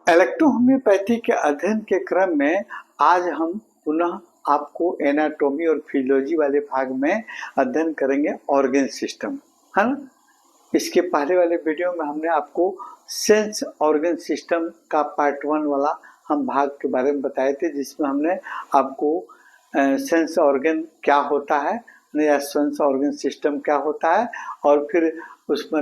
Electrohomoeopathy के अध्ययन के क्रम में आज हम पुनः आपको एनाटॉमी और फिजियोलॉजी वाले भाग में अध्ययन करेंगे ऑर्गन सिस्टम, है ना। इसके पहले वाले वीडियो में हमने आपको सेंस ऑर्गन सिस्टम का पार्ट 1 वाला हम भाग के बारे में बताए थे, जिसमें हमने आपको सेंस ऑर्गन क्या होता है या सेंस ऑर्गन सिस्टम क्या होता है और फिर उसमें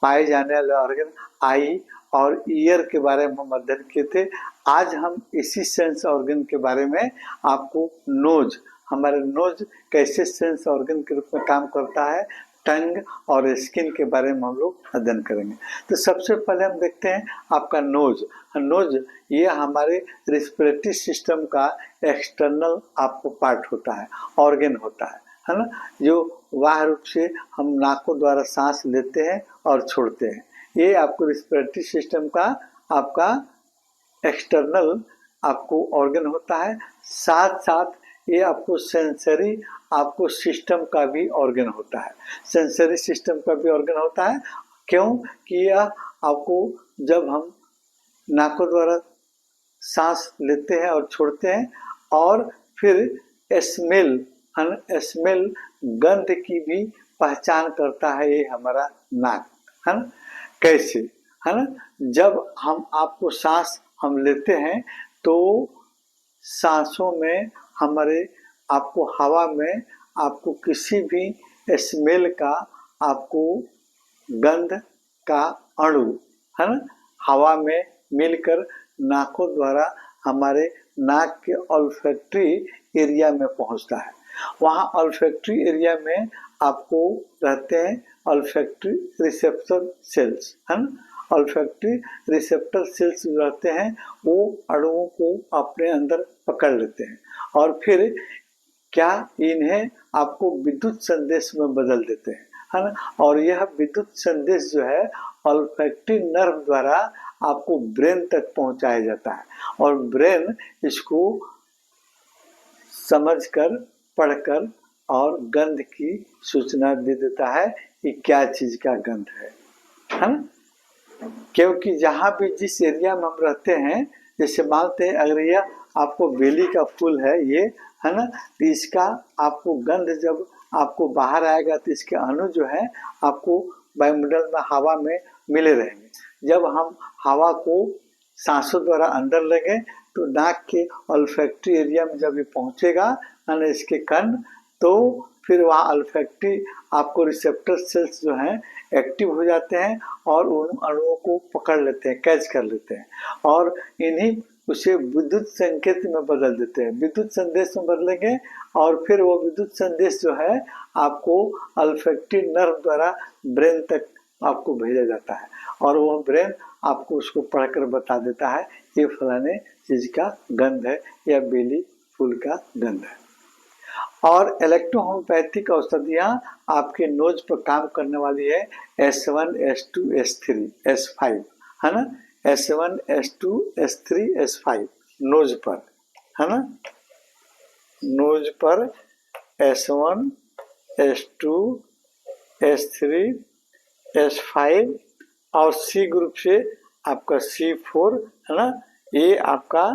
पाए जाने वाले ऑर्गन आई और ईयर के बारे में हम अध्ययन किए थे। आज हम इसी सेंस ऑर्गन के बारे में आपको नोज, हमारे नोज कैसे सेंस ऑर्गन के रूप में काम करता है, टंग और स्किन के बारे में हम लोग अध्ययन करेंगे। तो सबसे पहले हम देखते हैं आपका नोज। नोज ये हमारे रिस्पिरेटरी सिस्टम का एक्सटर्नल आपको पार्ट होता है, ऑर्गन होता है ना, जो बाह्य रूप से हम नाकों द्वारा सांस लेते हैं और छोड़ते हैं। ये आपको रिस्पिरेटरी सिस्टम का आपका एक्सटर्नल आपको ऑर्गन होता है। साथ साथ ये आपको सेंसरी आपको सिस्टम का भी ऑर्गन होता है, सेंसरी सिस्टम का भी ऑर्गन होता है। क्यों कि यह आपको जब हम नाकों द्वारा सांस लेते हैं और छोड़ते हैं और फिर स्मेल स्मेल गंध की भी पहचान करता है ये हमारा नाक, है ना। कैसे, है ना, जब हम आपको सांस हम लेते हैं तो सांसों में हमारे आपको हवा में आपको किसी भी स्मेल का आपको गंध का अणु, है ना, हवा में मिलकर नाकों द्वारा हमारे नाक के ऑल्फैक्टरी एरिया में पहुंचता है। वहाँ ऑल्फैक्टरी एरिया में आपको रहते हैं ऑल्फैक्टरी रिसेप्टर सेल्स, है ना। ऑल्फैक्टरी रिसेप्टर सेल्स रहते हैं, वो अणुओं को अपने अंदर पकड़ लेते हैं और फिर क्या इन्हें आपको विद्युत संदेश में बदल देते हैं, है ना। और यह विद्युत संदेश जो है ऑल्फैक्टरी नर्व द्वारा आपको ब्रेन तक पहुंचाया जाता है और ब्रेन इसको समझकर, पढ़कर और गंध की सूचना दे देता है कि क्या चीज का गंध है ना। क्योंकि जहाँ भी जिस एरिया में हम रहते हैं, जैसे मानते हैं अगर यह आपको बेली का फूल है ये, है ना, तो इसका आपको गंध जब आपको बाहर आएगा तो इसके अणु जो है आपको वायुमंडल में हवा में मिले रहेंगे। जब हम हवा को सांसों द्वारा अंदर लेंगे तो नाक के ऑल्फैक्टरी एरिया में जब ये पहुंचेगा, है ना, इसके कण, तो फिर वहाँ ऑल्फैक्टरी आपको रिसेप्टर सेल्स जो हैं एक्टिव हो जाते हैं और उन अणुओं को पकड़ लेते हैं, कैच कर लेते हैं और इन्हीं उसे विद्युत संकेत में बदल देते हैं, विद्युत संदेश में बदलेंगे और फिर वो विद्युत संदेश जो है आपको ऑल्फैक्टरी नर्व द्वारा ब्रेन तक आपको भेजा जाता है और वो ब्रेन आपको उसको पढ़कर बता देता है ये फलाने चीज का गंध है या बेली फूल का गंध है। और इलेक्ट्रोहोम्योपैथिक औषधियाँ आपके नोज पर काम करने वाली है S1, S2, S3, S5, है ना, S1, S2, S3, S5 knows पर, है ना, नोज पर S1, S2, S3, S5 और C ग्रुप से आपका C4, है ना। ये आपका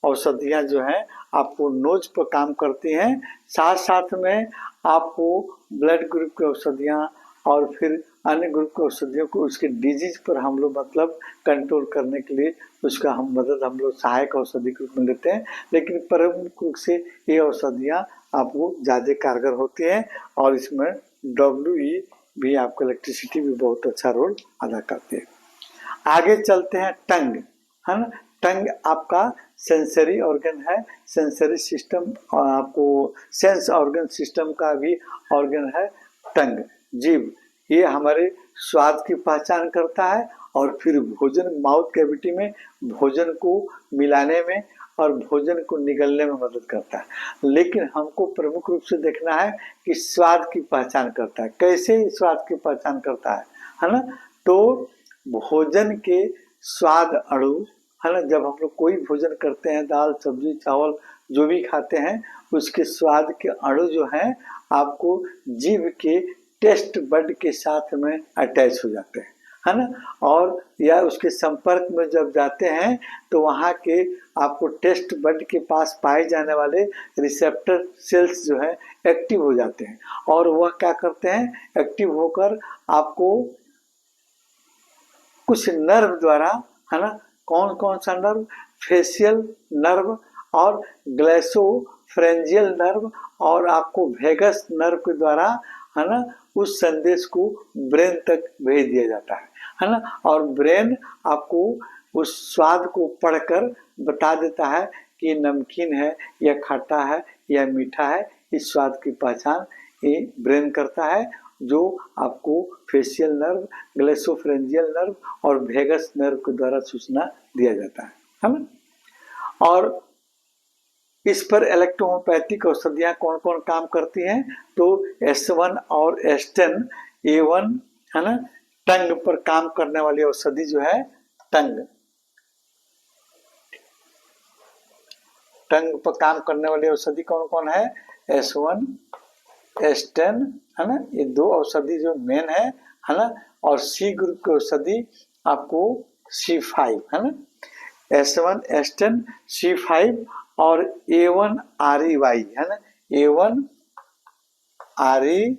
औषधियाँ जो हैं आपको नोज पर काम करती हैं। साथ साथ में आपको ब्लड ग्रुप की औषधियाँ और फिर अन्य ग्रुप की औषधियों को उसके डिजीज पर हम लोग मतलब कंट्रोल करने के लिए उसका हम मदद हम लोग सहायक औषधि के रूप में लेते हैं। लेकिन प्रमुख रूप से ये औषधियाँ आपको ज़्यादा कारगर होती हैं और इसमें WE भी आपको इलेक्ट्रिसिटी भी बहुत अच्छा रोल अदा करती है। आगे चलते हैं टंग, है ना। टंग आपका सेंसरी ऑर्गन है, सेंसरी सिस्टम आपको सेंस ऑर्गन सिस्टम का भी ऑर्गन है टंग, जीभ। ये हमारे स्वाद की पहचान करता है और फिर भोजन माउथ कैविटी में भोजन को मिलाने में और भोजन को निगलने में मदद करता है। लेकिन हमको प्रमुख रूप से देखना है कि स्वाद की पहचान करता है। कैसे स्वाद की पहचान करता है ना। तो भोजन के स्वाद अणु, है ना, जब हम लोग कोई भोजन करते हैं, दाल सब्जी चावल जो भी खाते हैं, उसके स्वाद के अणु जो हैं आपको जीभ के टेस्ट बड के साथ में अटैच हो जाते हैं, है ना, और या उसके संपर्क में जब जाते हैं तो वहाँ के आपको टेस्ट बड के पास पाए जाने वाले रिसेप्टर सेल्स जो है एक्टिव हो जाते हैं, और वह क्या करते हैं, एक्टिव होकर आपको कुछ नर्व द्वारा, है ना, कौन कौन सा नर्व, फेशियल नर्व और ग्लैसोफ्रेंजियल नर्व और आपको वेगस नर्व के द्वारा, है ना, उस संदेश को ब्रेन तक भेज दिया जाता है ना, और ब्रेन आपको उस स्वाद को पढ़कर बता देता है कि नमकीन है या खट्टा है या मीठा है। इस स्वाद की पहचान ये ब्रेन करता है, जो आपको फेशियल नर्व, ग्लैसोफ्रेंजियल नर्व और वेगस नर्व के द्वारा सूचना दिया जाता है ना। और इस पर इलेक्ट्रोहोम्योपैथिक औषधियाँ कौन कौन काम करती हैं, तो S1 और S10 A1, है ना, टंग पर काम करने वाली औषधि जो है, टंग पर काम करने वाली औषधि कौन कौन है, S1 S10, है ना, ये दो औषधि जो मेन है ना, और C ग्रुप की औषधि आपको C5, है ना, S1 S10 C5 और A1 REY, है ना, A1 RE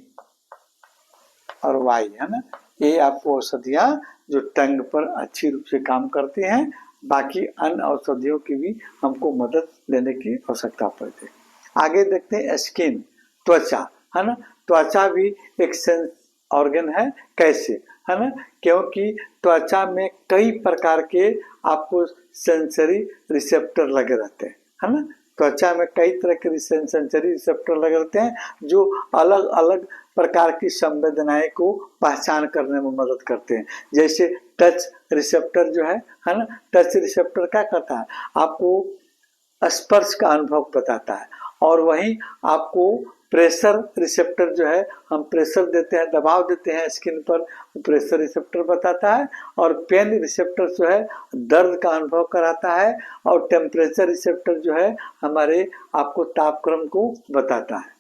और Y, है ना, ये आपको औषधियाँ जो टंग पर अच्छी रूप से काम करती हैं। बाकी अन्य औषधियों की भी हमको मदद लेने की आवश्यकता पड़ती है। आगे देखते हैं स्किन, त्वचा, है ना, त्वचा भी एक सेंस ऑर्गन है। कैसे, है ना, क्योंकि त्वचा में कई प्रकार के आपको सेंसरी रिसेप्टर लगे रहते हैं, है ना, त्वचा में कई तरह के सेंसरी रिसेप्टर लगे रहते हैं जो अलग अलग प्रकार की संवेदनाएं को पहचान करने में मदद करते हैं। जैसे टच रिसेप्टर जो है ना, टच रिसेप्टर क्या करता है, आपको स्पर्श का अनुभव बताता है, और वहीं आपको प्रेशर रिसेप्टर जो है, हम प्रेशर देते हैं, दबाव देते हैं स्किन पर, प्रेशर रिसेप्टर बताता है, और पेन रिसेप्टर जो है दर्द का अनुभव कराता है, और टेम्परेचर रिसेप्टर जो है हमारे आपको तापक्रम को बताता है।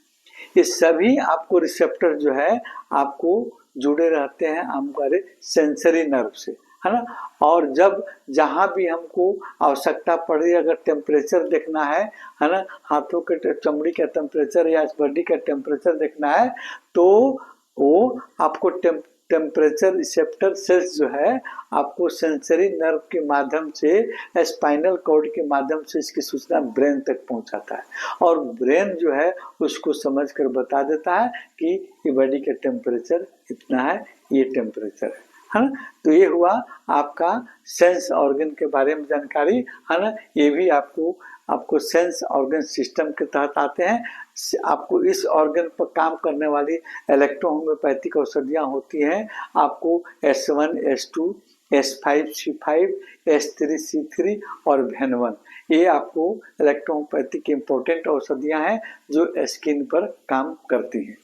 ये सभी आपको रिसेप्टर जो है आपको जुड़े रहते हैं हमारे सेंसरी नर्व से, है ना, और जब जहाँ भी हमको आवश्यकता पड़े, अगर टेम्परेचर देखना है ना, हाथों के चमड़ी का टेम्परेचर या बॉडी का टेम्परेचर देखना है, तो वो आपको टेम्परेचर रिसेप्टर सेल्स जो है आपको सेंसरी नर्व के माध्यम से, स्पाइनल कॉर्ड के माध्यम से इसकी सूचना ब्रेन तक पहुंचाता है, और ब्रेन जो है उसको समझकर बता देता है कि ये बॉडी का टेम्परेचर इतना है, ये टेम्परेचर है ना। तो ये हुआ आपका सेंस ऑर्गन के बारे में जानकारी, है ना। ये भी आपको सेंस ऑर्गन सिस्टम के तहत आते हैं। आपको इस ऑर्गन पर काम करने वाली इलेक्ट्रोहोम्योपैथिक औषधियाँ होती हैं, आपको S1 S2 S5 C5 S3 C3 और भेनवन, ये आपको इलेक्ट्रोहोम्योपैथिक इम्पोर्टेंट औषधियाँ हैं जो स्किन पर काम करती हैं।